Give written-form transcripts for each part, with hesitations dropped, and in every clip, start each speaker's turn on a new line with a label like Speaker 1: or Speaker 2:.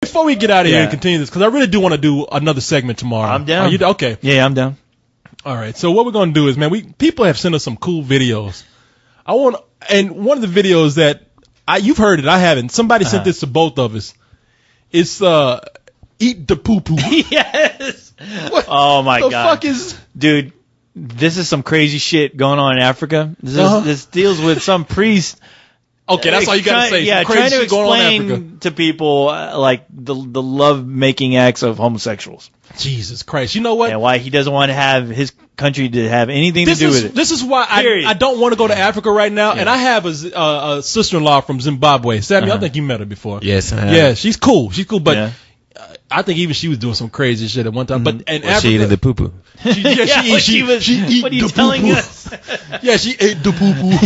Speaker 1: Before we get out of here and continue this, because I really do want to do another segment tomorrow.
Speaker 2: I'm down.
Speaker 1: Are you okay?
Speaker 2: Yeah, I'm down.
Speaker 1: All right. So what we're gonna do is, man, people have sent us some cool videos. And one of the videos that you've heard it, I haven't. Somebody sent this to both of us. It's eat the poo poo.
Speaker 2: Yes.
Speaker 1: What
Speaker 2: Oh my
Speaker 1: the
Speaker 2: god.
Speaker 1: fuck is?
Speaker 2: Dude, this is some crazy shit going on in Africa. This deals with some priest.
Speaker 1: Okay, that's all you gotta say.
Speaker 2: Yeah,
Speaker 1: some crazy
Speaker 2: trying to
Speaker 1: shit going on in Africa.
Speaker 2: explain to people like the love-making acts of homosexuals.
Speaker 1: Jesus Christ. You know what?
Speaker 2: And why he doesn't want to have his country to have anything to do with it.
Speaker 1: This is why I don't want to go to Africa right now. Yeah. And I have a sister-in-law from Zimbabwe. Sammy, I think you met her before.
Speaker 3: Yes, I have.
Speaker 1: Yeah, she's cool. She's cool, but I think even she was doing some crazy shit at one time. But in Africa,
Speaker 3: she ate the poo poo.
Speaker 1: She eat
Speaker 2: what are you
Speaker 1: the
Speaker 2: telling
Speaker 1: poo-poo.
Speaker 2: us?
Speaker 1: Yeah, she ate the poo poo.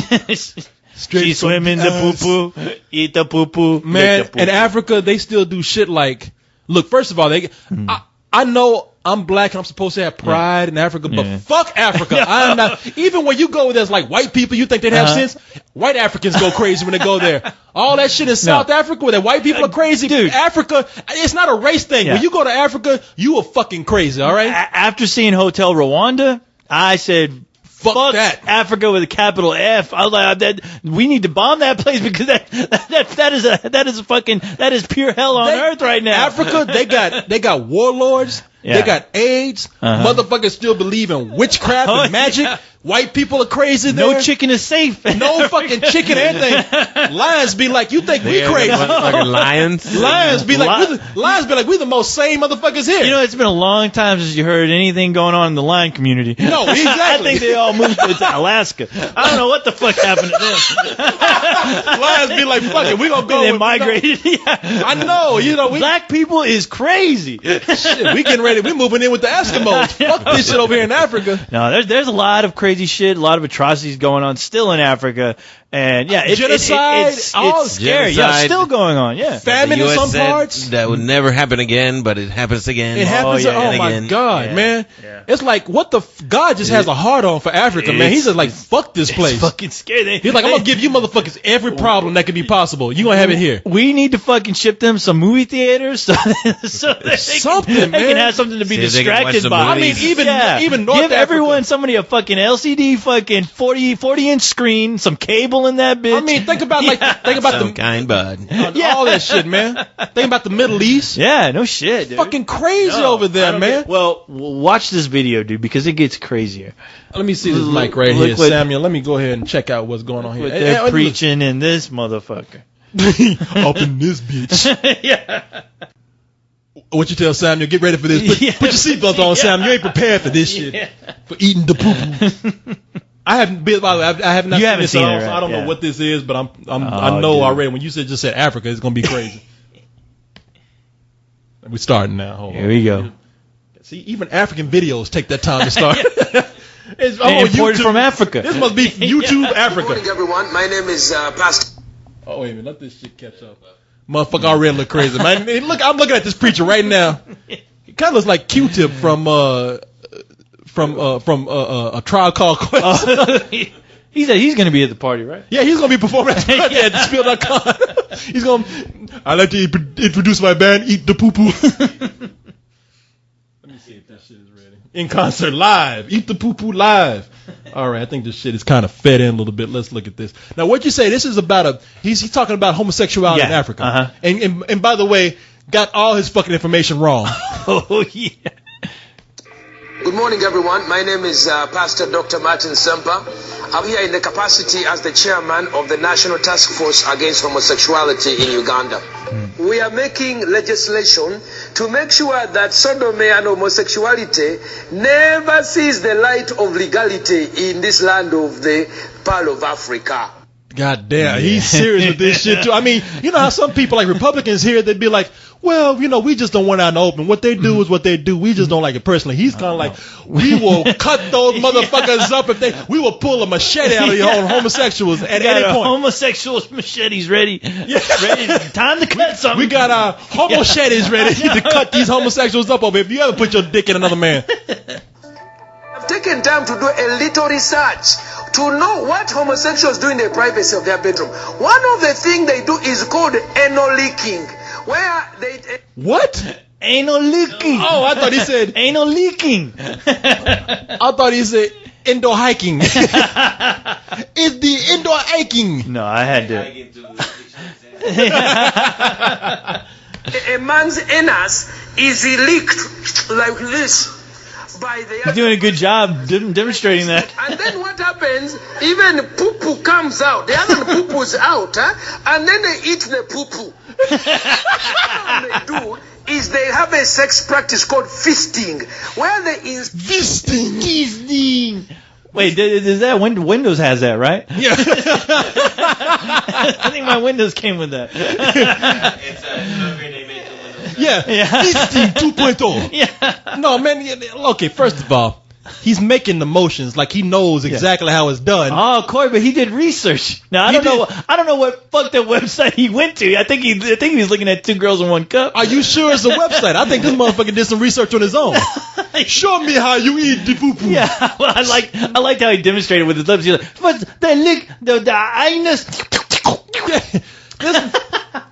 Speaker 2: She swim in the poo poo, eat the poo poo.
Speaker 1: Man, in Africa, they still do shit like. Look, first of all, I know I'm black and I'm supposed to have pride in Africa, but fuck Africa. I'm not. Even when you go where there's like white people, you think they'd have sense. White Africans go crazy when they go there. All that shit in South Africa where the white people are crazy. Dude, Africa, it's not a race thing. Yeah. When you go to Africa, you are fucking crazy, all right?
Speaker 2: After seeing Hotel Rwanda, I said, Fuck that. Africa with a capital F. I was like, we need to bomb that place because that is pure hell on earth right now.
Speaker 1: Africa, they got warlords. Yeah. They got AIDS. Motherfuckers still believe in witchcraft and magic. White people are crazy there.
Speaker 2: No chicken is safe.
Speaker 1: No fucking chicken or anything. Lions be like, you think we crazy?
Speaker 3: Lions?
Speaker 1: Lions be like, we the most sane motherfuckers here.
Speaker 2: You know, it's been a long time since you heard anything going on in the lion community.
Speaker 1: No, exactly.
Speaker 2: I think they all moved to Alaska. I don't know what the fuck happened to them.
Speaker 1: Lions be like, fuck it, we gonna go.
Speaker 2: They migrated.
Speaker 1: I know,
Speaker 2: black people is crazy.
Speaker 1: Shit, we getting ready. We moving in with the Eskimos. Fuck this shit over here in Africa.
Speaker 2: No, there's a lot of crazy shit, a lot of atrocities going on still in Africa, and
Speaker 1: genocide,
Speaker 2: it's scary. Yeah, still going on. Yeah,
Speaker 1: famine in some parts
Speaker 3: that would never happen again, but it happens again.
Speaker 1: It happens. Oh my god, man! Yeah. It's like what the God just has a heart on for Africa, man. He's just like fuck this place.
Speaker 2: It's fucking scary.
Speaker 1: He's like, I'm gonna give you motherfuckers every problem that can be possible. You gonna have it here.
Speaker 2: We need to fucking ship them some movie theaters so that they can have something to be distracted by.
Speaker 1: I mean, even North
Speaker 2: give everyone somebody a fucking LCD fucking 40-inch screen, some cable in that bitch.
Speaker 1: I mean, think about
Speaker 3: some kind bud.
Speaker 1: All that shit, man. Think about the Middle East.
Speaker 2: Yeah, no shit, dude.
Speaker 1: Fucking crazy over there, man.
Speaker 2: Well, watch this video, dude, because it gets crazier.
Speaker 1: Let me see this mic right here, Samuel. Let me go ahead and check out what's going on here.
Speaker 2: They're preaching in this motherfucker.
Speaker 1: Up in this bitch.
Speaker 2: Yeah.
Speaker 1: What you tell Samuel? Get ready for this. Put your seatbelt on, Samuel. You ain't prepared for this shit. For eating the poo-poo. I haven't been. I have not seen this. Right? So I don't know what this is, but I know already. When you just said Africa, it's gonna be crazy. We're starting now. Hold on.
Speaker 2: Here we go.
Speaker 1: See, even African videos take that time to start.
Speaker 2: It's imported from Africa.
Speaker 1: This must be YouTube Africa.
Speaker 4: Good morning, everyone. My name is Pastor.
Speaker 1: Oh wait a minute, let this shit catch up. Motherfucker already look crazy, man. Look, I'm looking at this preacher right now. He kind of looks like Q-Tip from a Trial Called Quest.
Speaker 2: He said he's going to be at the party, right?
Speaker 1: Yeah, he's going to be performing at Spill.com. He's going. I'd like to introduce my band, Eat the Poo Poo. Let me see if that shit is ready. In concert, live. Eat the Poo Poo live. All right, I think this shit is kind of fed in a little bit. Let's look at this. Now, what you say? This is about he's talking about homosexuality in Africa. And by the way, got all his fucking information wrong.
Speaker 2: Oh yeah.
Speaker 4: Good morning, everyone. My name is Pastor Dr. Martin Semper. I'm here in the capacity as the chairman of the National Task Force Against Homosexuality in Uganda. We are making legislation to make sure that sodomy and homosexuality never sees the light of legality in this land of the Pearl of Africa.
Speaker 1: God damn, he's serious with this shit too. I mean, you know how some people like Republicans here, they'd be like, well, we just don't want it out in the open. What they do is what they do. We just don't like it personally. He's kind of like, we will cut those motherfuckers up we will pull a machete out of your own homosexuals at any point.
Speaker 2: Homosexuals machetes ready. Ready. Time to cut something.
Speaker 1: We got our homochetes ready to cut these homosexuals up over if you ever put your dick in another man.
Speaker 4: I've taken time to do a little research to know what homosexuals do in the privacy of their bedroom. One of the things they do is called anal leaking. where they...
Speaker 1: What?
Speaker 2: Anal leaking.
Speaker 1: Oh, I thought he said...
Speaker 2: Anal leaking.
Speaker 1: I thought he said indoor hiking. It's the indoor hiking.
Speaker 2: No, I had to...
Speaker 4: A man's anus is leaked like this.
Speaker 2: He's doing a good job demonstrating that.
Speaker 4: And then what happens, even poo-poo comes out. The other poo-poo's out, and then they eat the poo-poo. What they do is they have a sex practice called fisting, where they
Speaker 2: Fisting. Wait, does that Windows has that, right?
Speaker 1: Yeah.
Speaker 2: I think my Windows came with that.
Speaker 3: It's a upgrade they made to Windows.
Speaker 1: Yeah. Fisting 2.0.
Speaker 2: Yeah.
Speaker 1: No, man. Okay, first of all, he's making the motions like he knows exactly how it's done.
Speaker 2: Oh, Korey, but he did research. Now I don't know what fucked up website he went to. I think he was looking at 2 girls in 1 cup.
Speaker 1: Are you sure it's a website? I think this motherfucker did some research on his own. Show me how you eat the poo-poo.
Speaker 2: Yeah, well, I liked how he demonstrated with his lips. He's like, "What's the lick? The anus."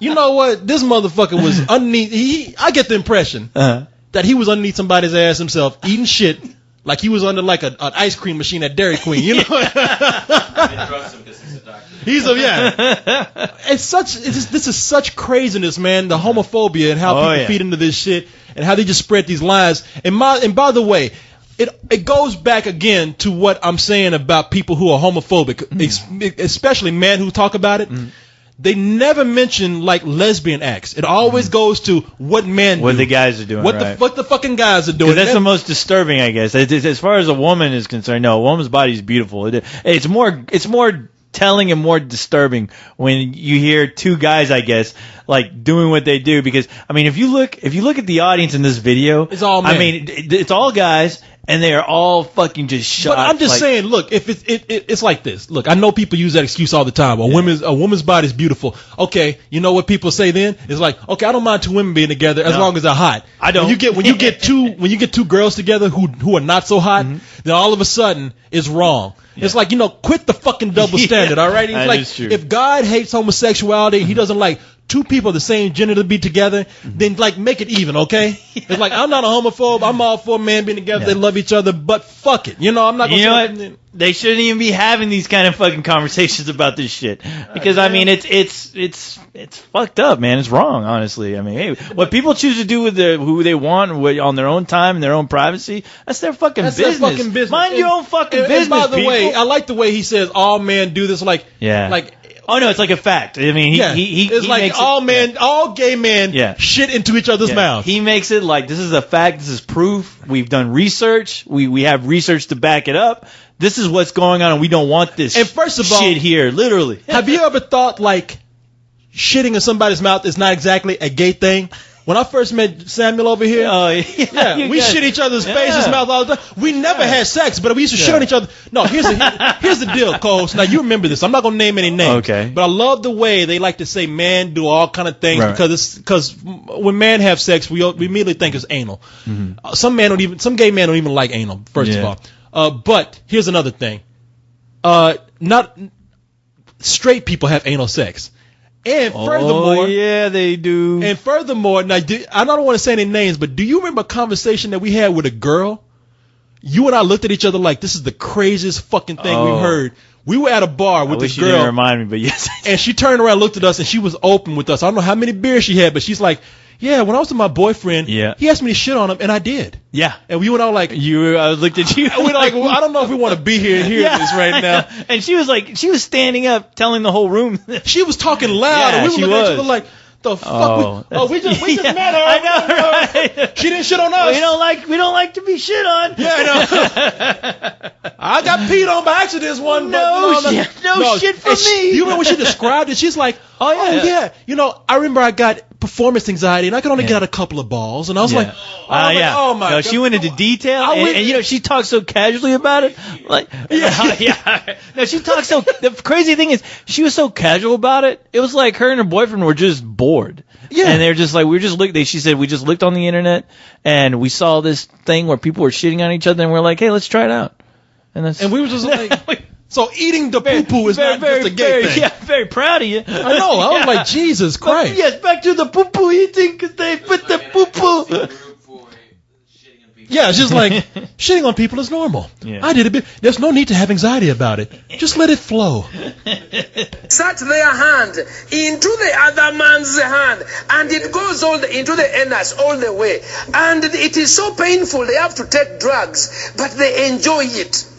Speaker 1: You know what? This motherfucker was underneath. I get the impression that he was underneath somebody's ass himself, eating shit. Like he was under like an ice cream machine at Dairy Queen, you know. This is such craziness, man. The homophobia and how people feed into this shit and how they just spread these lies. And by the way, it goes back again to what I'm saying about people who are homophobic, especially men who talk about it. They never mention like lesbian acts. It always goes to what men do.
Speaker 2: What the guys are doing.
Speaker 1: What the fucking guys are doing.
Speaker 2: That's the most disturbing, I guess. As far as a woman is concerned, no, a woman's body is beautiful. It's more telling and more disturbing when you hear 2 guys, I guess, like doing what they do. Because I mean, if you look at the audience in this video,
Speaker 1: it's all men.
Speaker 2: I mean, it's all guys. And they are all fucking just shot.
Speaker 1: But I'm just saying, look, if it's like this. Look, I know people use that excuse all the time. A woman's body is beautiful. Okay, you know what people say then? It's like, okay, I don't mind 2 women being together as long as they're hot.
Speaker 2: I don't.
Speaker 1: When you get 2 girls together who are not so hot, then all of a sudden it's wrong. Yeah. It's like, quit the fucking double standard, all right? It's like, if God hates homosexuality, he doesn't like 2 people of the same gender to be together, then like make it even, okay? It's like, I'm not a homophobe. I'm all for men being together. They love each other, but fuck it. I'm not going to say
Speaker 2: they shouldn't even be having these kind of fucking conversations about this shit. Because I mean, it's fucked up, man. It's wrong, honestly. I mean, hey, what people choose to do with who they want on their own time and their own privacy, that's their fucking business.
Speaker 1: Their fucking business.
Speaker 2: Mind your own fucking business.
Speaker 1: And by the way, I like the way he says all men do this.
Speaker 2: Oh no, it's like a fact. I mean,
Speaker 1: it's like all gay men shit into each other's mouths.
Speaker 2: He makes it like this is a fact. This is proof. We've done research. We have research to back it up. This is what's going on, and we don't want this.
Speaker 1: And first of all,
Speaker 2: shit here, literally.
Speaker 1: Have you ever thought like shitting in somebody's mouth is not exactly a gay thing? When I first met Samuel over here, we shit each other's faces, mouth all the time. We never had sex, but we used to shit on each other. No, here's the deal, Cole. Now you remember this. I'm not gonna name any names.
Speaker 2: Okay.
Speaker 1: But I love the way they like to say man do all kind of things because when men have sex, we immediately think it's anal. Mm-hmm. Some gay men don't even like anal. First of all, but here's another thing. Not straight people have anal sex. And furthermore,
Speaker 2: they do.
Speaker 1: And furthermore, now I don't want to say any names, but do you remember a conversation that we had with a girl? You and I looked at each other like this is the craziest fucking thing we've heard. We were at a bar with this girl.
Speaker 2: You didn't remind me, but yes.
Speaker 1: And she turned around, looked at us, and she was open with us. I don't know how many beers she had, but she's like, "Yeah, when I was with my boyfriend, he asked me to shit on him, and I did."
Speaker 2: Yeah.
Speaker 1: And we went out like,
Speaker 2: I looked at you.
Speaker 1: We're like, well, I don't know if we want to be here and hear this right now.
Speaker 2: And she was standing up, telling the whole room.
Speaker 1: She was talking loud, and we were looking at each other like, the fuck? We just met her.
Speaker 2: I know, right?
Speaker 1: She didn't shit on us.
Speaker 2: We don't like to be shit on.
Speaker 1: Yeah, I know. I got peed on by accident one.
Speaker 2: No shit for me.
Speaker 1: You remember when she described it? She's like, oh yeah. I remember I got performance anxiety, and I could only get out a couple of balls, and I was like, oh my God.
Speaker 2: She went into detail, and she talked so casually about it. Like, No, she talked so. The crazy thing is, she was so casual about it. It was like her and her boyfriend were just bored. Yeah, and they're just like, she said, we just looked on the internet, and we saw this thing where people were shitting on each other, and we're like, hey, let's try it out. And we were just like.
Speaker 1: So eating the poo-poo is not just a gay thing.
Speaker 2: Yeah, very proud of you.
Speaker 1: I know. I was like, Jesus Christ.
Speaker 2: But yes, back to the poo-poo eating because they put the poo-poo.
Speaker 1: Yeah, it's just like shitting on people is normal.
Speaker 2: Yeah.
Speaker 1: I did a bit. There's no need to have anxiety about it. Just let it flow.
Speaker 4: Insert their hand into the other man's hand, and it goes into the anus all the way. And it is so painful, they have to take drugs, but they enjoy it.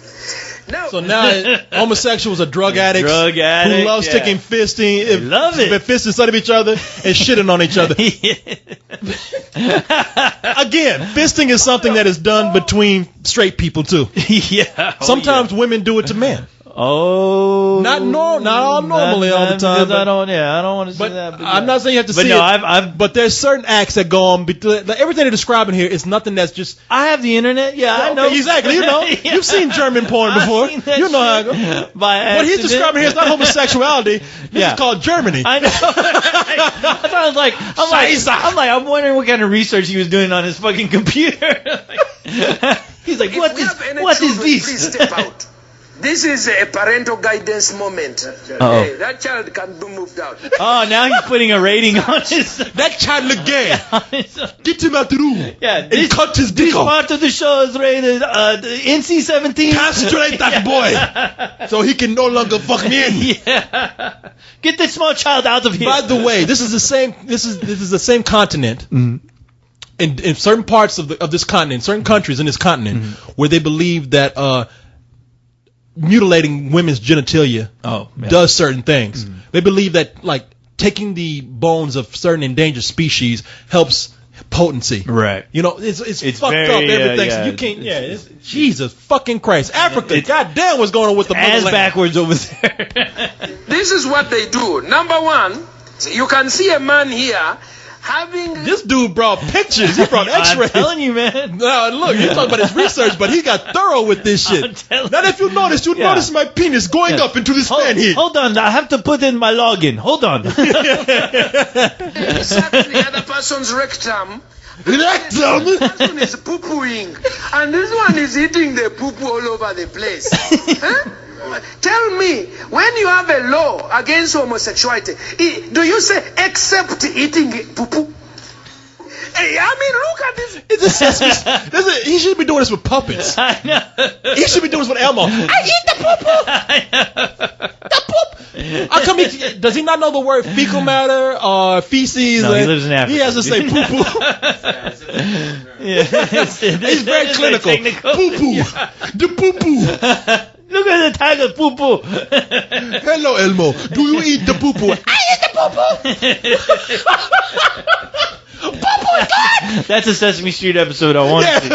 Speaker 1: So now homosexuals are drug addicts who love sticking fisting,
Speaker 2: love it.
Speaker 1: Fisting inside of each other and shitting on each other. Again, fisting is something that is done between straight people too.
Speaker 2: Yeah.
Speaker 1: Sometimes women do it to men.
Speaker 2: Oh,
Speaker 1: not all normally all the time.
Speaker 2: I don't want to say that. But
Speaker 1: I'm not saying you have to see it. But there's certain acts that go on. Like everything they're describing here is nothing that's just.
Speaker 2: I have the internet. Yeah, I know
Speaker 1: exactly. You know, you've seen German porn before. You know how it goes. What he's describing here is not homosexuality. This is called Germany.
Speaker 2: I know. I'm wondering what kind of research he was doing on his fucking computer. He's like, what is this?
Speaker 4: Please step out. This is a parental guidance moment. Hey, that child can be moved out.
Speaker 2: Oh, now he's putting a rating on his...
Speaker 1: That child look gay. Get him out the room.
Speaker 2: Yeah,
Speaker 1: and cut his dick off.
Speaker 2: This part of the show is rated NC-17.
Speaker 1: Castrate that boy so he can no longer fuck men.
Speaker 2: Yeah. Get this small child out of here.
Speaker 1: By the way, this is the same continent. Mm-hmm. In certain parts of this continent, certain countries in this continent, where they believe that mutilating women's genitalia does certain things. Mm. They believe that like taking the bones of certain endangered species helps potency. Right. You know, it's fucked up everything. So you can't. It's Jesus fucking Christ. Africa. Goddamn, what's going on with the
Speaker 2: ass backwards over there.
Speaker 4: This is what they do. Number one, you can see a man here.
Speaker 1: This dude brought pictures. He brought X-rays.
Speaker 2: I'm telling you, man.
Speaker 1: Now, look, you talk about his research, but he got thorough with this shit. Now, if you notice, notice my penis going up into this fan here.
Speaker 2: Hold on, I have to put in my login. Hold on.
Speaker 4: Exactly, the other person's rectum.
Speaker 1: Rectum?
Speaker 4: This person is poo-pooing, and this one is eating the poo-poo all over the place. Huh? Tell me, when you have a law against homosexuality, do you say except eating poo-poo? Hey, I mean, look at this.
Speaker 1: He should be doing this with puppets.
Speaker 2: I know.
Speaker 1: He should be doing this with Elmo. I eat the poo-poo. The poop. How come does he not know the word fecal matter or feces?
Speaker 2: No, he lives in Africa.
Speaker 1: He has to say poo-poo. He's very clinical. Poo-poo. The poo-poo.
Speaker 2: Look at the tiger poo-poo.
Speaker 1: Hello, Elmo. Do you eat the poo-poo? I eat the poo-poo. Poo-poo is good.
Speaker 2: That's a Sesame Street episode I want to see.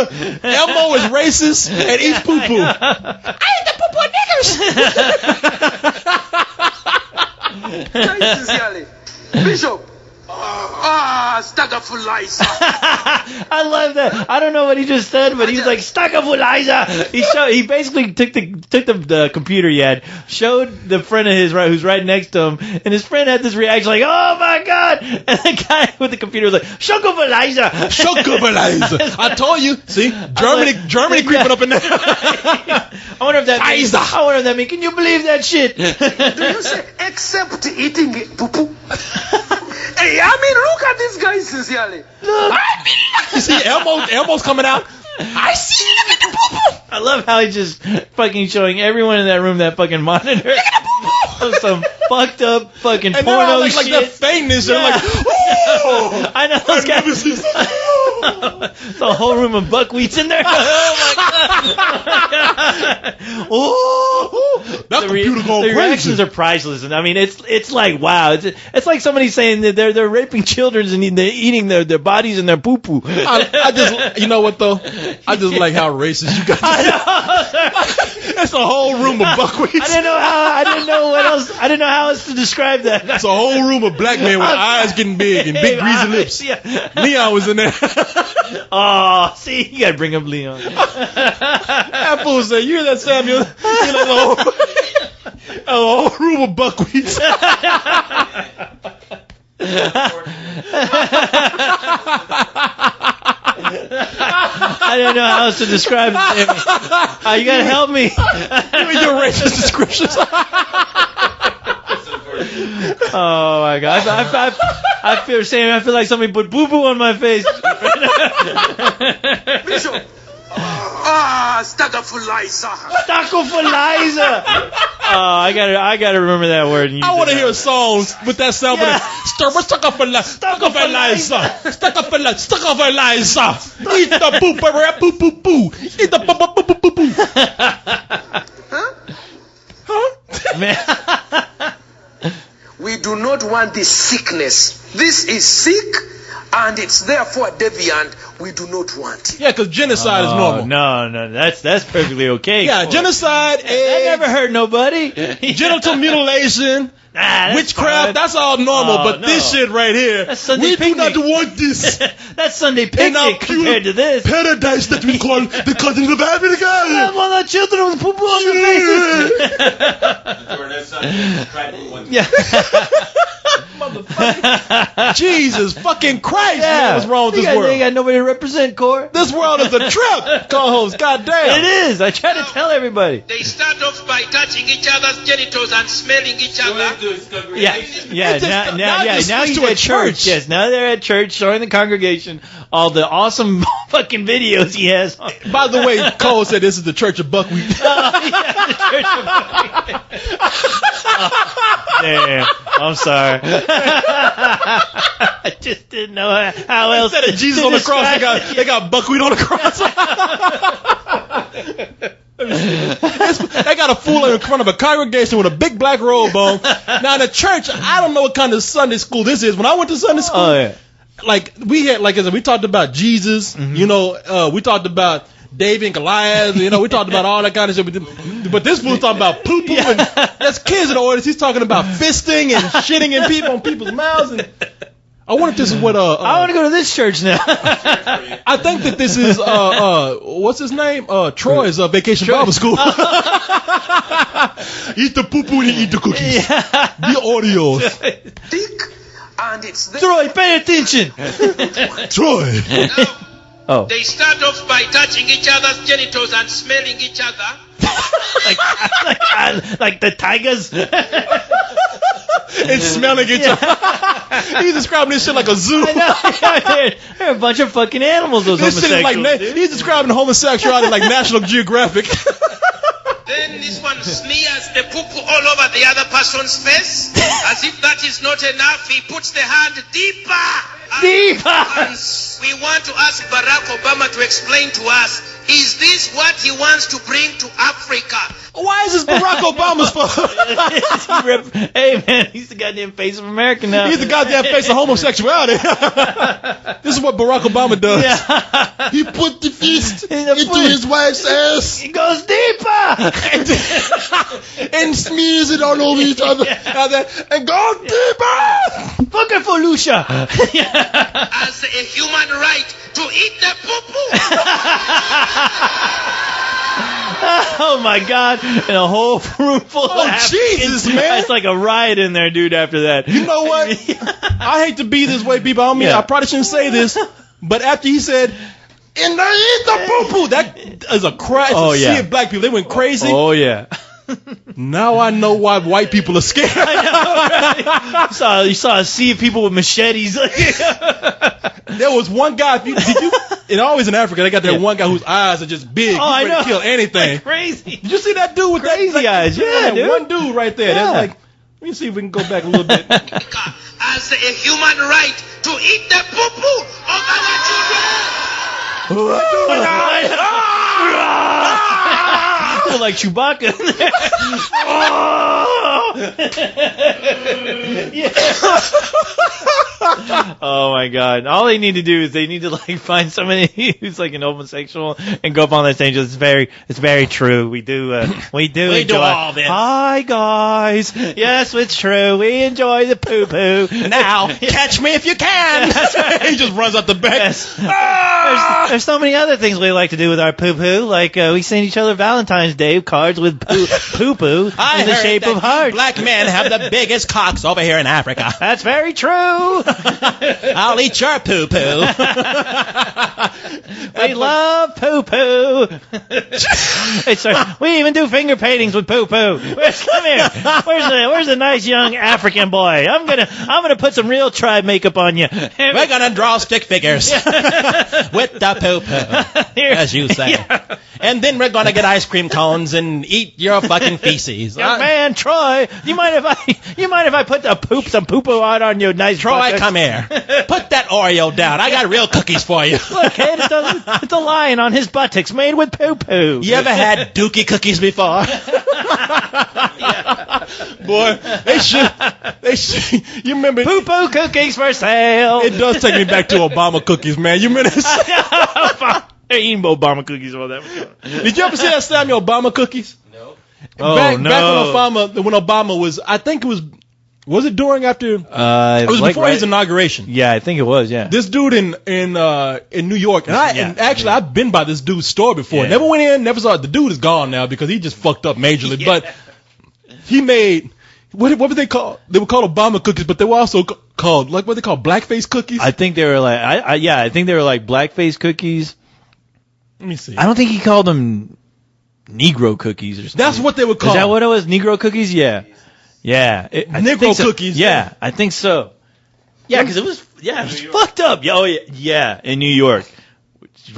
Speaker 1: Elmo is racist and eats poo-poo. I eat the poo-poo niggers.
Speaker 4: Bishop. Stagafulaiza.
Speaker 2: I love that. I don't know what he just said, but he's like Stagafulaiza. He basically took the computer he had, showed the friend of his who's right next to him, and his friend had this reaction like, "Oh my god!" And the guy with the computer was like, "Stagafulaiza,
Speaker 1: Stagafulaiza." I told you. See, Germany creeping up in there.
Speaker 2: I wonder if that means. Can you believe that shit?
Speaker 4: Do you say except eating poo-poo? Hey, I mean, look at this guy sincerely.
Speaker 1: Look. You see, Elmo's coming out. I see him in the poo-poo.
Speaker 2: I love how he's just fucking showing everyone in that room that fucking monitor. Look at the poo-poo. Of some fucked up fucking
Speaker 1: and
Speaker 2: porno
Speaker 1: like,
Speaker 2: shit.
Speaker 1: Like that faintness. They're like, oh,
Speaker 2: I know those guys. It's a whole room of buckwheats in there. Oh my god! Oh,
Speaker 1: that computer going
Speaker 2: crazy. The reactions are priceless, and I mean, it's like wow. It's like somebody saying that they're raping children and they're eating their bodies and their poo poo.
Speaker 1: I just, you know what though? I just like how racist you guys are. It's a whole room of buckwheats.
Speaker 2: I didn't know how else to describe that.
Speaker 1: It's a whole room of black men with eyes getting big and big greasy lips. Yeah. Leon was in there.
Speaker 2: Oh, see, you gotta bring up Leon.
Speaker 1: That fool said, "You hear that, Samuel?" You know, a whole room of buckwheats.
Speaker 2: I don't know how else to describe it. You gotta help me.
Speaker 1: Give me your racist descriptions.
Speaker 2: Oh my god! I feel the same. I feel like somebody put Poo Poo on my face.
Speaker 4: Stagafulaisa.
Speaker 2: Stagafulaisa. Oh, I gotta remember that word.
Speaker 1: I want to hear songs with that sound. Yeah. Stagafulaisa. Eat the poo poo poo poo. Eat the poo poo poo poo poo. Huh?
Speaker 2: Man.
Speaker 4: We do not want this sickness. This is sick, and it's therefore deviant. We do not want it.
Speaker 1: Yeah, because genocide is normal.
Speaker 2: No, that's perfectly okay.
Speaker 1: Yeah, genocide.
Speaker 2: That never hurt nobody.
Speaker 1: Genital mutilation. Witchcraft,
Speaker 2: fine.
Speaker 1: that's all normal, but this shit right here, we do not want this.
Speaker 2: That's Sunday picnic compared to this.
Speaker 1: Paradise that we call the cousin of Africa.
Speaker 2: I want our children with poo poo on their
Speaker 1: faces. Jesus fucking Christ, man, what's wrong with this world?
Speaker 2: You got nobody to represent, Korey.
Speaker 1: This world is a trip, co-host, goddamn.
Speaker 2: It is, I try to tell everybody.
Speaker 4: They start off by touching each other's genitals and smelling each other.
Speaker 2: Now he's at church. Yes, now they're at church showing the congregation all the awesome fucking videos he has.
Speaker 1: By the way, Cole said this is the Church of Buckwheat.
Speaker 2: The Church of Buckwheat. Damn, I'm sorry. I just didn't know how else.
Speaker 1: Instead of Jesus on the cross, they got buckwheat on the cross. They got a fool in front of a congregation with a big black robe on. Now in the church, I don't know what kind of Sunday school this is. When I went to Sunday school, like we had, like I said, we talked about Jesus. You know, we talked about David and Goliath. You know, we talked about all that kind of shit. But this fool's talking about poo poo, and there's kids in the audience. He's talking about fisting and shitting in people's mouths. And I wonder if this is what
Speaker 2: I want to go to this church now.
Speaker 1: I think that this is what's his name? Troy's Vacation Bible School. Eat the poo poo and eat the cookies. The Oreos.
Speaker 4: And it's
Speaker 2: Troy, pay attention.
Speaker 1: Troy.
Speaker 4: Oh. They start off by touching each other's genitals and smelling each other.
Speaker 2: like the tigers.
Speaker 1: And smelling each other. He's describing this shit like a zoo.
Speaker 2: I know. They're a bunch of fucking animals, those
Speaker 1: this
Speaker 2: homosexuals.
Speaker 1: Shit is like, he's describing homosexuality like National Geographic.
Speaker 4: Then this one smears the poo-poo all over the other person's face. As if that is not enough, he puts the hand deeper. And we want to ask Barack Obama to explain to us, is this what he wants to bring to Africa?
Speaker 1: Why is this Barack Obama's fault?
Speaker 2: Hey man, he's the goddamn face of America now.
Speaker 1: He's the goddamn face of homosexuality. This is what Barack Obama does. Yeah. He put the fist into his wife's ass.
Speaker 2: He goes deeper
Speaker 1: and smears it all over each other. And go deeper.
Speaker 2: Fucking for Lucia.
Speaker 4: As a human right to eat the poo-poo.
Speaker 2: Oh my God! And a whole room full of
Speaker 1: Jesus, man!
Speaker 2: It's like a riot in there, dude. After that,
Speaker 1: you know what? I hate to be this way, people. I mean, I probably shouldn't say this, but after he said, "And I eat the poo-poo," that is a crash.
Speaker 2: Oh yeah,
Speaker 1: see black people, they went crazy.
Speaker 2: Oh yeah.
Speaker 1: Now I know why white people are scared.
Speaker 2: I know, right? You saw a sea of people with machetes.
Speaker 1: There was one guy. Did you? And always in Africa, they got that one guy whose eyes are just big.
Speaker 2: Oh,
Speaker 1: He's ready to kill anything.
Speaker 2: Like crazy.
Speaker 1: Did you see that dude with
Speaker 2: crazy eyes? Yeah, dude.
Speaker 1: One dude right there. That's like. Let me see if we can go back a little bit.
Speaker 4: As a human right to eat the poo-poo of our children.
Speaker 2: Like Chewbacca. Oh my God! All they need to do is they need to like find somebody who's like an homosexual and go up on that stage. It's very true. We do enjoy
Speaker 1: all this.
Speaker 2: Hi guys. Yes, it's true. We enjoy the poo poo.
Speaker 1: Now catch me if you can. He just runs out the back.
Speaker 2: Yes. there's so many other things we like to do with our Poo Poo. Like we send each other Valentine's Day cards with Poo Poo in the shape of hearts.
Speaker 1: Black men have the biggest cocks over here in Africa.
Speaker 2: That's very true.
Speaker 1: I'll eat your Poo Poo.
Speaker 2: We love Poo Poo. We even do finger paintings with Poo Poo. Come here. Where's the nice young African boy? I'm gonna put some real tribe makeup on you.
Speaker 1: We're gonna draw stick figures with the Poo Poo, as you say. Yeah. And then we're gonna get ice cream cones and eat your fucking feces.
Speaker 2: Young man, Troy, you mind if I put some Poo Poo out on your nice
Speaker 1: Troy,
Speaker 2: buttocks?
Speaker 1: come here. Put that Oreo down. I got real cookies for you.
Speaker 2: Look, kid, it's a lion on his buttocks made with Poo Poo.
Speaker 1: You ever had dookie cookies before? Boy, they should. You remember
Speaker 2: Poo Poo cookies for sale?
Speaker 1: It does take me back to Obama cookies, man. You remember this?
Speaker 2: They're eating Obama cookies all that.
Speaker 1: Did you ever see that Samuel Obama cookies?
Speaker 3: No.
Speaker 1: Back when Obama was, I think it was it during after? It was before his inauguration.
Speaker 2: Yeah, I think it was. Yeah.
Speaker 1: This dude in New York, and actually I've been by this dude's store before. Yeah. Never went in, never saw it. The dude is gone now because he just fucked up majorly. Yeah. But he made. What were they called? They were called Obama cookies, but they were also called what they call blackface cookies.
Speaker 2: I think they were like I think they were like blackface cookies.
Speaker 1: Let me see.
Speaker 2: I don't think he called them Negro cookies or something.
Speaker 1: That's what they were called.
Speaker 2: Is that what it was? Negro cookies? Yeah. Yeah.
Speaker 1: Negro cookies.
Speaker 2: Yeah, I think so. Yeah, because it was fucked up. Oh yeah, in New York.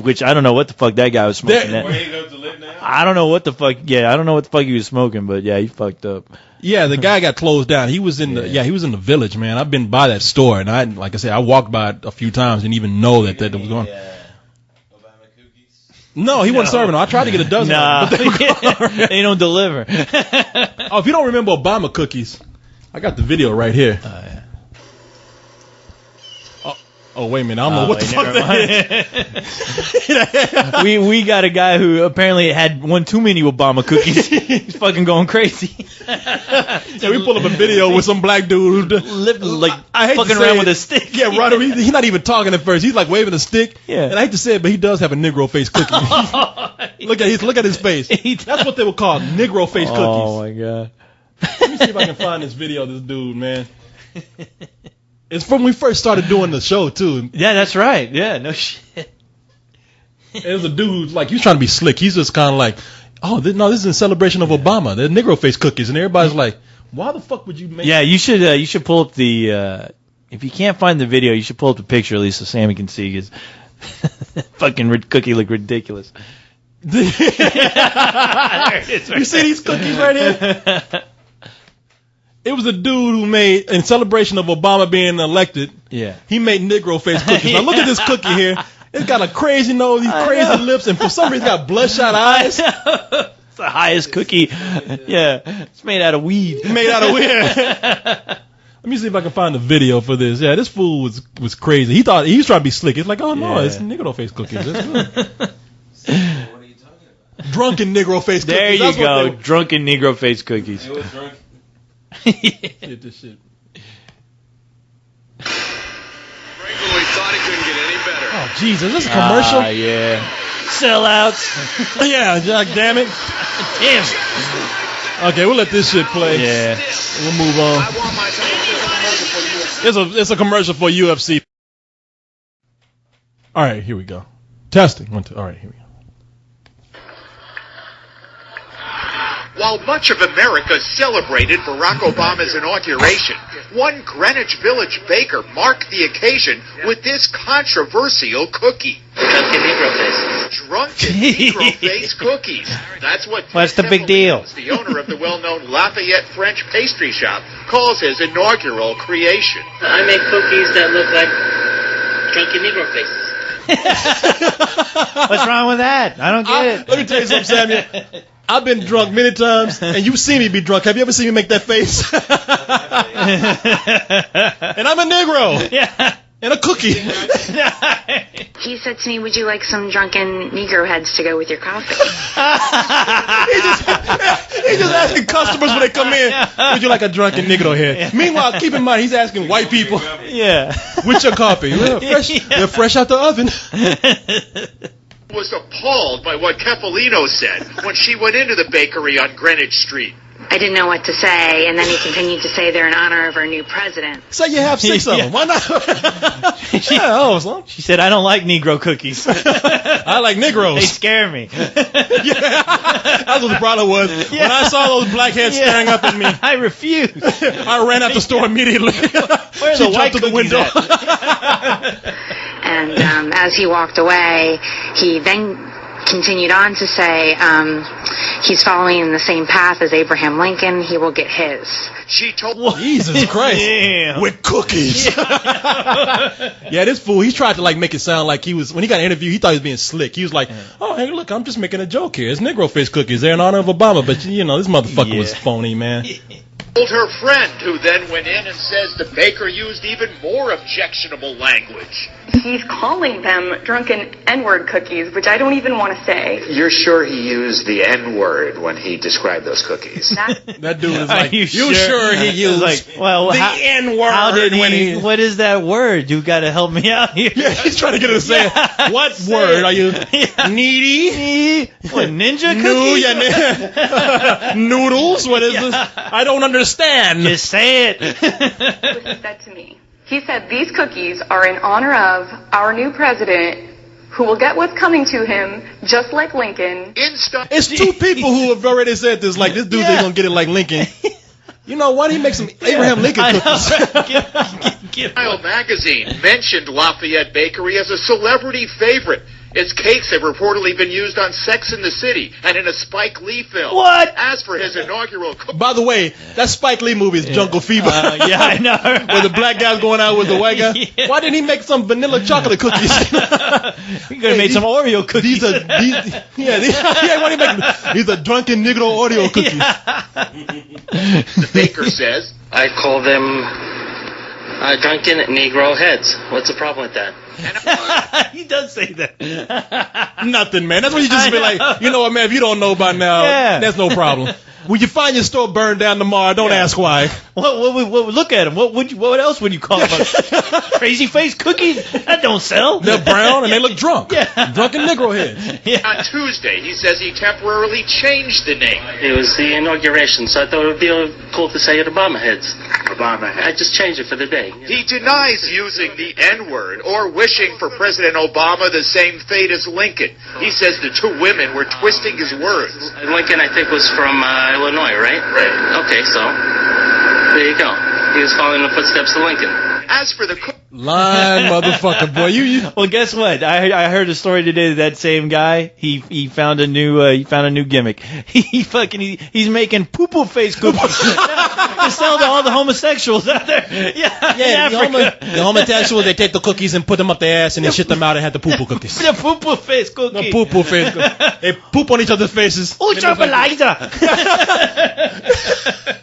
Speaker 2: Which I don't know what the fuck that guy was smoking.
Speaker 3: Where he goes to live now?
Speaker 2: I don't know what the fuck. Yeah, I don't know what the fuck he was smoking, but yeah, he fucked up.
Speaker 1: Yeah, the guy got closed down. He was in he was in the Village, man. I've been by that store, and I walked by it a few times, didn't even know that was going.
Speaker 3: Obama cookies?
Speaker 1: No, he wasn't serving them. I tried to get a dozen.
Speaker 2: Nah,
Speaker 1: but
Speaker 2: they don't deliver.
Speaker 1: Oh, if you don't remember Obama cookies, I got the video right here. Oh, wait a minute. I don't know what the fuck that is.
Speaker 2: We got a guy who apparently had one too many Obama cookies. He's fucking going crazy.
Speaker 1: Yeah, we pulled up a video with some black dude who
Speaker 2: fucking around with a stick.
Speaker 1: Yeah, right. He's not even talking at first. He's like waving a stick.
Speaker 2: Yeah.
Speaker 1: And I hate to say it, but he does have a Negro face cookie. Look at his face. That's what they were called, Negro face cookies.
Speaker 2: Oh, my God.
Speaker 1: Let me see if I can find this video of this dude, man. It's from when we first started doing the show, too.
Speaker 2: Yeah, that's right. Yeah, no shit.
Speaker 1: There's a dude, like, he's trying to be slick. He's just kind of like, this is in celebration of Obama. They're Negro face cookies. And everybody's like, why the fuck would you make
Speaker 2: Yeah, you should pull up the, if you can't find the video, you should pull up the picture at least so Sammy can see his fucking cookie look ridiculous.
Speaker 1: There it is, right. You see these cookies right here? It was a dude who made, in celebration of Obama being elected, he made Negro face cookies. Now look at this cookie here. It's got a crazy nose, these crazy lips, and for some reason it's got bloodshot eyes.
Speaker 2: It's the highest cookie. Yeah, it's made out of weed.
Speaker 1: Let me see if I can find the video for this. Yeah, this fool was crazy. He thought he was trying to be slick. It's like, oh no, it's Negro face cookies. That's good.
Speaker 3: What are you talking about?
Speaker 1: Drunken Negro face cookies.
Speaker 2: There you go, Drunken Negro Face Cookies.
Speaker 3: It was drunk.
Speaker 1: Shit, this shit.
Speaker 5: Frankly, we thought it couldn't get any better.
Speaker 1: Oh, Jesus, this is a commercial?
Speaker 2: Yeah. Sellouts.
Speaker 1: Yeah, Jack, damn it.
Speaker 2: Damn.
Speaker 1: Okay, we'll let this shit play.
Speaker 2: Yeah.
Speaker 1: We'll move on. It's a commercial for UFC. All right, here we go. Testing. 1, 2. All right, here we go.
Speaker 6: While much of America celebrated Barack Obama's inauguration, one Greenwich Village baker marked the occasion with this controversial cookie.
Speaker 3: Drunken Negro Face.
Speaker 6: Drunken Negro Face Cookies. That's what
Speaker 2: What's the big deal?
Speaker 6: The owner of the well-known Lafayette French pastry shop calls his inaugural creation.
Speaker 3: I make cookies that look like Drunken Negro Faces.
Speaker 2: What's wrong with that? I don't get it.
Speaker 1: Let me tell you something, Samuel. I've been drunk many times, and you've seen me be drunk. Have you ever seen me make that face? And I'm a Negro.
Speaker 2: Yeah.
Speaker 1: And a cookie.
Speaker 7: He said to me, would you like some drunken Negro heads to go with your coffee?
Speaker 1: He's just asking customers when they come in, would you like a drunken Negro head? Meanwhile, keep in mind, he's asking white people, with your coffee. They're fresh out the oven.
Speaker 6: Was appalled by what Kefalino said when she went into the bakery on Greenwich Street.
Speaker 7: I didn't know what to say, and then he continued to say they're in honor of our new president.
Speaker 1: So you have 6 of them. Why not?
Speaker 2: She said, I don't like Negro cookies.
Speaker 1: I like Negroes.
Speaker 2: They scare me.
Speaker 1: That's what the problem was. When I saw those black heads staring up at me,
Speaker 2: I refused.
Speaker 1: I ran out the store immediately.
Speaker 2: Where's the white cookies window?
Speaker 7: And as he walked away, he then continued on to say he's following in the same path as Abraham Lincoln. He will get his.
Speaker 6: She told
Speaker 1: Jesus Christ.
Speaker 2: Damn.
Speaker 1: With cookies. Yeah, this fool, he tried to like make it sound like he was, when he got interviewed, he thought he was being slick. He was like, oh, hey, look, I'm just making a joke here. It's Negro Face Cookies. They're in honor of Obama. But, you know, this motherfucker was phony, man.
Speaker 6: told her friend, who then went in and says the baker used even more objectionable language.
Speaker 8: He's calling them drunken N-word cookies, which I don't even want to say.
Speaker 9: You're sure he used the N-word when he described those cookies?
Speaker 1: That dude is like,
Speaker 2: you
Speaker 1: sure he used the N-word?
Speaker 2: How did he? What is that word? You got to help me out here.
Speaker 1: Yeah, he's trying to get her to say it. What word are you? Needy?
Speaker 2: What, ninja cookies?
Speaker 1: Noodles? What is this? I don't understand.
Speaker 2: Just say it.
Speaker 8: He said to me. He said, these cookies are in honor of our new president, who will get what's coming to him, just like Lincoln.
Speaker 1: It's two people who have already said this, like, this dude's going to get it like Lincoln. You know, why do you make some Abraham Lincoln cookies?
Speaker 6: Style magazine mentioned Lafayette Bakery as a celebrity favorite. Its cakes have reportedly been used on Sex and the City and in a Spike Lee film.
Speaker 2: What?
Speaker 6: As for his inaugural cook.
Speaker 1: By the way, that Spike Lee movie is Jungle Fever.
Speaker 2: Yeah, I know.
Speaker 1: Where the black guy's going out with the white guy. Yeah. Why didn't he make some vanilla chocolate cookies?
Speaker 2: He could have made some Oreo cookies.
Speaker 1: These are drunken Negro Oreo cookies.
Speaker 6: The baker says,
Speaker 3: I call them drunken Negro heads. What's the problem with that?
Speaker 2: He does say that.
Speaker 1: Nothing, man. That's when you just be like, you know what, man, if you don't know by now, that's no problem. When you find your store burned down tomorrow, don't ask why.
Speaker 2: What look at them. What else would you call them? Crazy face cookies? That don't sell.
Speaker 1: They're brown and they look drunk. Drunken Negro heads.
Speaker 6: On Tuesday, he says he temporarily changed the name.
Speaker 3: It was the inauguration, so I thought it would be cool to say it Obama heads.
Speaker 9: Obama heads.
Speaker 3: I just changed it for the day.
Speaker 6: He denies using the N-word or wishing for President Obama the same fate as Lincoln. He says the two women were twisting his words.
Speaker 3: Lincoln, I think, was from Illinois, right?
Speaker 6: Right.
Speaker 3: Okay, so there you go. He was following the footsteps of Lincoln.
Speaker 6: As for the
Speaker 1: lying motherfucker, boy, you.
Speaker 2: Well, guess what? I heard a story today that same guy he found a new gimmick. He's making Poo Poo face cookies to sell to all the homosexuals out there. Yeah,
Speaker 1: the homosexuals, they take the cookies and put them up their ass and they shit them out and have the Poo Poo cookies.
Speaker 2: The Poo Poo face cookie.
Speaker 1: The Poo Poo face cookies. They poop on each other's faces.
Speaker 2: Ultramalizer.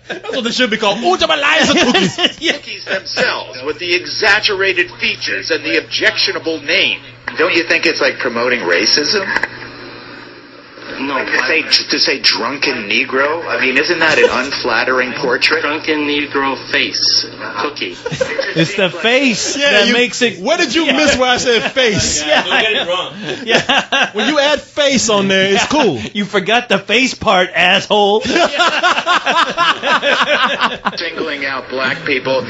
Speaker 1: That's what they should be called. Ultramalizer cookies.
Speaker 6: Cookies themselves, with the exaggerated features and the objectionable name.
Speaker 9: Don't you think it's like promoting racism?
Speaker 3: No.
Speaker 9: Like to say drunken Negro? I mean, isn't that an unflattering portrait?
Speaker 3: Drunken Negro Face Cookie.
Speaker 2: It's the face that makes it.
Speaker 1: What did you miss where I said face?
Speaker 3: Don't get it wrong.
Speaker 2: Yeah.
Speaker 1: When you add face on there, it's cool.
Speaker 2: You forgot the face part, asshole.
Speaker 9: Singling out black people,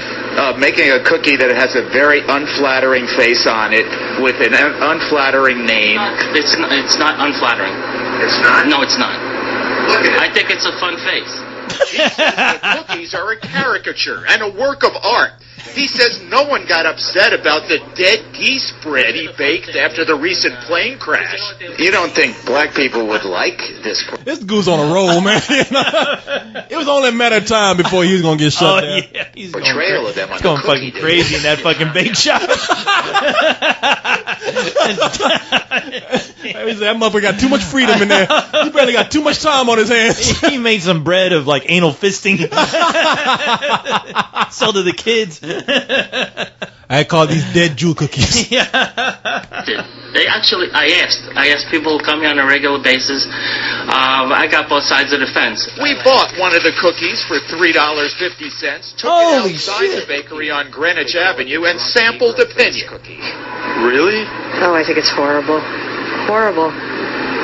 Speaker 9: making a cookie that has a very unflattering face on it with an unflattering name.
Speaker 3: It's not unflattering.
Speaker 9: It's not?
Speaker 3: No, it's not.
Speaker 9: Look at it.
Speaker 3: I think it's a fun face.
Speaker 6: He says the cookies are a caricature and a work of art. He says no one got upset about the dead geese bread he baked after the recent plane crash.
Speaker 9: You don't think black people would like this?
Speaker 1: This goose on a roll, man. It was only a matter of time before he was going to get shut down.
Speaker 2: Yeah, he's
Speaker 9: portrayal of them on
Speaker 2: he's going fucking crazy in that fucking bake shop.
Speaker 1: That motherfucker got too much freedom in there. He barely got too much time on his hands.
Speaker 2: He made some bread of like anal fisting. Sell to the kids.
Speaker 1: I call these dead Jew cookies.
Speaker 2: Yeah.
Speaker 3: I asked people who come here on a regular basis. I got both sides of the fence.
Speaker 6: We bought one of the cookies for $3.50, took it outside the bakery on Greenwich Avenue, and sampled opinion.
Speaker 5: Really?
Speaker 7: Oh, I think it's horrible. Horrible.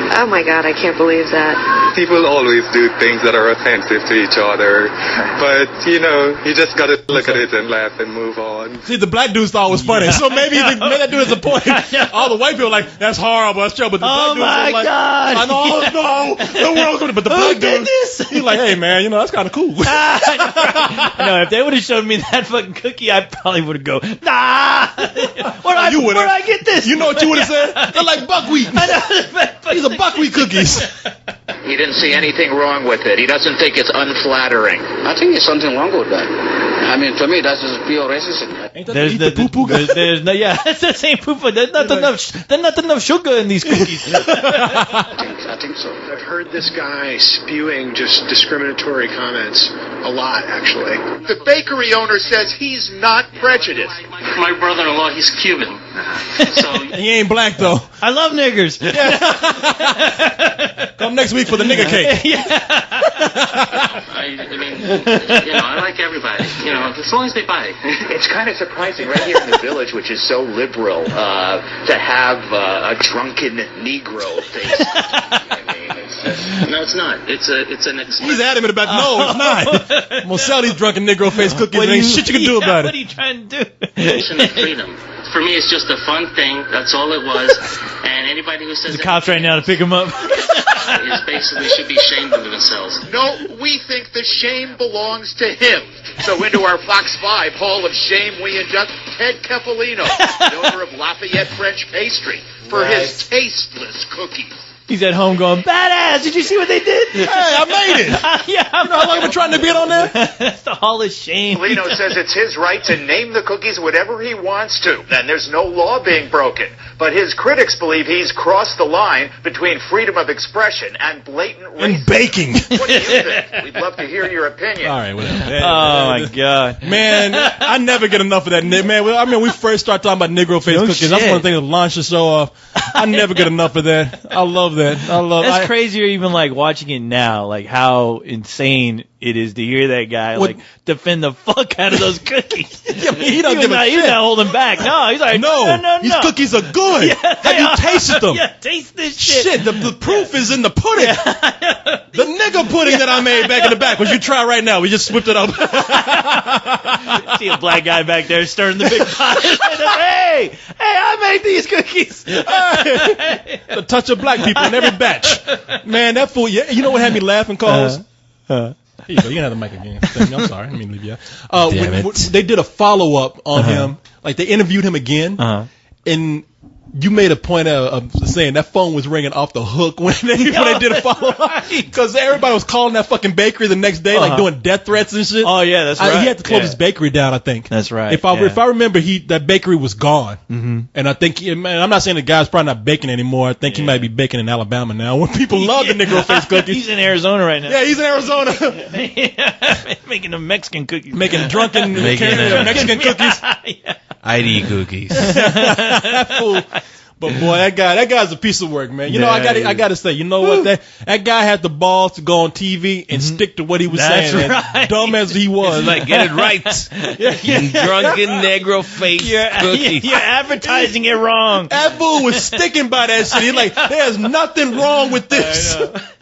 Speaker 7: Oh my God, I can't believe that.
Speaker 10: People always do things that are offensive to each other, but you just gotta look at it and laugh and move on.
Speaker 1: See, the black dudes thought it was funny, so maybe that dude is a point. All the white people are like, that's horrible, that's true, but the black dudes are like,
Speaker 2: God.
Speaker 1: I know, no, the world's going to, but the black dude, he's like, hey man, that's kind of cool.
Speaker 2: No, if they would have showed me that fucking cookie, I probably would go, nah. Where'd I get this?
Speaker 1: You know what you would have said? They're like buckwheat. These are buckwheat cookies.
Speaker 9: He didn't see anything wrong with it. He doesn't think it's unflattering.
Speaker 11: I think there's something wrong with that. I mean, to me, that's just pure racism.
Speaker 2: There's the Poo Poo guy. It's the same Poo Poo. There's not enough sugar in these cookies.
Speaker 11: I think so.
Speaker 12: I've heard this guy spewing just discriminatory comments a lot, actually.
Speaker 6: The bakery owner says he's not prejudiced.
Speaker 3: My brother-in-law, he's Cuban. So
Speaker 1: he ain't black though.
Speaker 2: I love niggers.
Speaker 1: Yeah. Come next week for the nigger cake.
Speaker 3: I mean, I like everybody. As long as they buy.
Speaker 9: It's kind of surprising right here in the village, which is so liberal, to have a drunken Negro face.
Speaker 3: No, it's not. It's an expression.
Speaker 1: He's adamant about no, it's not. I'm gonna sell these drunken Negro face cookies. There ain't shit you can do about it.
Speaker 2: What are you trying to do?
Speaker 3: Of freedom. For me, it's just a fun thing. That's all it was. And anybody who says
Speaker 2: the cops right now to pick him up
Speaker 3: is basically should be ashamed of themselves.
Speaker 6: No, we think the shame belongs to him. So into our Fox 5 Hall of Shame, we induct Ted Kefalino, the owner of Lafayette French Pastry, for his tasteless cookies.
Speaker 2: He's at home going, badass, did you see what they did?
Speaker 1: Hey, I made it.
Speaker 2: Yeah,
Speaker 1: you know how long I've been trying to get on there?
Speaker 2: That's the Hall of Shame.
Speaker 6: Kefalino says it's his right to name the cookies whatever he wants to, and there's no law being broken. But his critics believe he's crossed the line between freedom of expression and blatant racism.
Speaker 1: And baking.
Speaker 6: What do you think? We'd love to hear your opinion.
Speaker 1: All right, whatever.
Speaker 2: Oh, my God.
Speaker 1: Man, I never get enough of that. Man, I mean, we first started talking about Negro face cookies.
Speaker 2: Shit.
Speaker 1: That's one thing that launched the show off. I never get enough of that. I love that.
Speaker 2: That's crazier even like watching it now, like how insane it is to hear that guy defend the fuck out of those cookies.
Speaker 1: Yeah, he don't give a shit.
Speaker 2: He's not holding back. No, he's like, no.
Speaker 1: These cookies are good.
Speaker 2: Yeah,
Speaker 1: have you tasted them?
Speaker 2: Yeah, taste this shit.
Speaker 1: Shit, the proof is in the pudding. The nigga pudding that I made back in the back. Would you try right now? We just whipped it up.
Speaker 2: See a black guy back there stirring the big pot. Hey, I made these cookies.
Speaker 1: A touch of black people in every batch. Man, that fool. Yeah, you know what had me laughing, Coles? Here you go. You can have the mic again. I'm sorry. I didn't mean to leave you out. When they did a follow-up on him. Like, they interviewed him again. And you made a point of saying that phone was ringing off the hook when they did a follow-up. Because everybody was calling that fucking bakery the next day, like doing death threats and shit.
Speaker 2: Oh, yeah, that's right.
Speaker 1: He had to close his bakery down, I think.
Speaker 2: That's right.
Speaker 1: If I remember, that bakery was gone. Mm-hmm. And I think, I'm not saying the guy's probably not baking anymore. I think he might be baking in Alabama now, where people love the Negro face cookies.
Speaker 2: He's in Arizona right now.
Speaker 1: Yeah, he's in Arizona.
Speaker 2: Making the Mexican cookies.
Speaker 1: Making drunken Mexican cookies.
Speaker 13: ID cookies.
Speaker 1: That fool. But boy, that guy's a piece of work, man. You know, I gotta say, you know what? That guy had the balls to go on TV and stick to what he was saying.
Speaker 2: Right.
Speaker 1: As dumb as he was.
Speaker 13: Like, get it right. Drunken Negro face cookies.
Speaker 2: You're advertising it wrong.
Speaker 1: That fool was sticking by that shit. He's like, there's nothing wrong with this.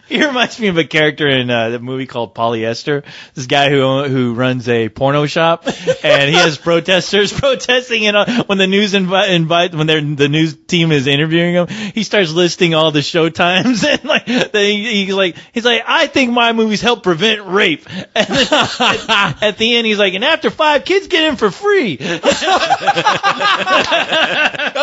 Speaker 2: He reminds me of a character in the movie called Polyester. This guy who runs a porno shop, and he has protesters protesting. And when the news the news team is interviewing him, he starts listing all the show times, and he's like, I think my movies help prevent rape. And then at the end, he's like, and after 5 kids get in for free.
Speaker 1: That's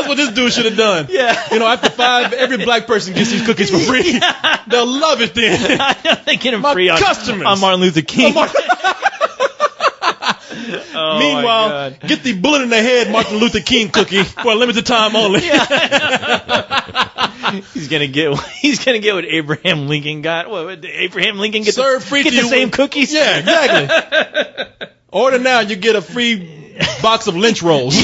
Speaker 1: what this dude should have done.
Speaker 2: Yeah.
Speaker 1: You know, after 5, every black person gets these cookies for free. Yeah. They'll love it then.
Speaker 2: They get them free on Martin Luther King.
Speaker 1: Meanwhile, get the bullet in the head Martin Luther King cookie for a limited time only.
Speaker 2: Yeah. He's gonna get what Abraham Lincoln got. What did Abraham Lincoln get?
Speaker 1: Served free
Speaker 2: get
Speaker 1: to
Speaker 2: the
Speaker 1: you
Speaker 2: same cookies?
Speaker 1: Yeah, exactly. Order now, you get a free box of lynch rolls.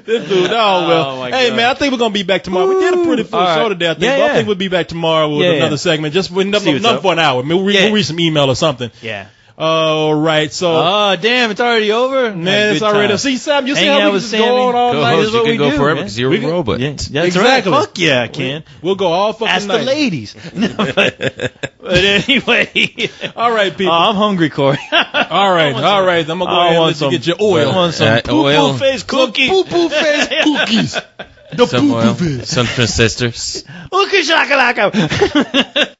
Speaker 1: This dude, hey man, I think we're gonna be back tomorrow. We did a pretty full show today, I think. But I think we'll be back tomorrow with another segment. Just enough for an hour. We'll read some email or something.
Speaker 2: Yeah.
Speaker 1: All right, so.
Speaker 2: Oh, damn, it's already over?
Speaker 1: Man, it's already. See, Sam, you see how we just go on all night?
Speaker 13: This is what we do, forever because you're a robot.
Speaker 2: Yeah, that's exactly. Right. Fuck yeah, I can.
Speaker 1: We'll go all fucking
Speaker 2: Ask
Speaker 1: night.
Speaker 2: the ladies. No, but anyway.
Speaker 1: All right, people.
Speaker 2: I'm hungry, Korey.
Speaker 1: All right. I'm going to go ahead and let you get your oil.
Speaker 2: I want some Poo Poo Face Cookies.
Speaker 1: Poo Poo Face Cookies. The
Speaker 13: Some
Speaker 1: Poo
Speaker 13: oil.
Speaker 1: Poo Face.
Speaker 13: Some transistors.
Speaker 2: Ooka shakalaka.